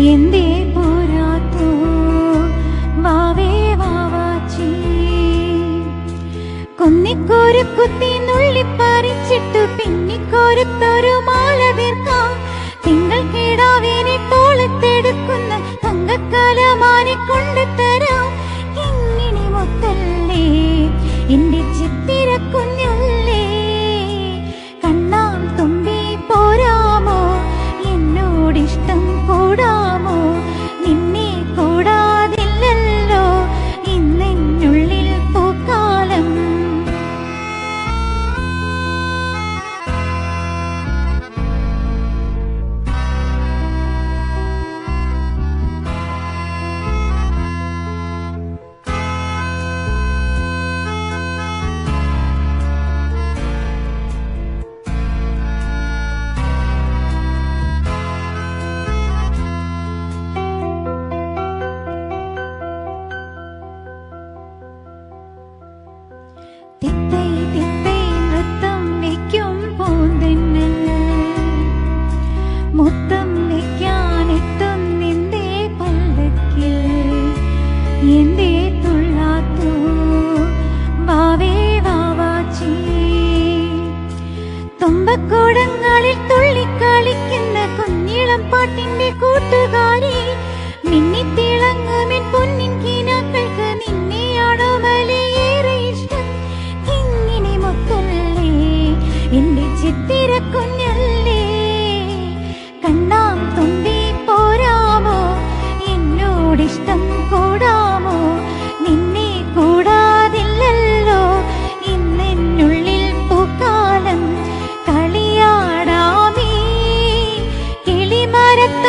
എന്തേ പോരാത്തോ വാവേ വാവാച്ചി. കുന്നിക്കോരു കുത്തി നുള്ളിപ്പറിച്ചിട്ടു പിന്നിക്കോരുത്തൊരു മാല തീർക്കാം. തിങ്കൾ കിടാവിനെ തോളത്തെടുക്കുന്ന തങ്കക്കലമാനെ കൊണ്ടുതരാം. ഇങ്ങനെ മുത്തല്ലേ എന്റെ ചിത്തിര കുഞ്ഞല്ലേ, കണ്ണാം തുമ്പി പോരാമോ എന്നോടിഷ്ടം കൂടാമോ. നിന്നെ കൂടാതില്ലല്ലോ ഇന്നെന്നുള്ളിൽ പൂക്കാലം. തിത്തൈ തിത്തൈ നൃത്തം വയ്ക്കും പൂന്തെന്നൽ, മുത്തം വയ്ക്കാനെത്തുന്നെന്തേ പല്ലക്കിൽ. എന്തേ തുള്ളാത്തോ വാവേ വാവാച്ചി. തുമ്പക്കൂടങ്ങളിൽ തുള്ളിക്കളിക്കുന്ന കുഞ്ഞിളം പാട്ടിന്റെ കൂട്ടുകാരി, മിന്നിത്തിളങ്ങുമെൻ പൊന്നിൻ കിനാക്കൾക്ക് നിന്നെയാണോ മലയേറെ ഇഷ്ടം. ഇങ്ങനെ മുത്തല്ലേ എന്റെ ചിത്തിര കുഞ്ഞല്ലേ, കണ്ണാം തുമ്പി പോരാമോ എന്നോടിഷ്ടം കൂടാമോ. നിന്നെ കൂടാതില്ലല്ലോ ഇന്നെന്നുള്ളിൽ പൂക്കാലം. കളിയാടാമീ കിളിമരത്ത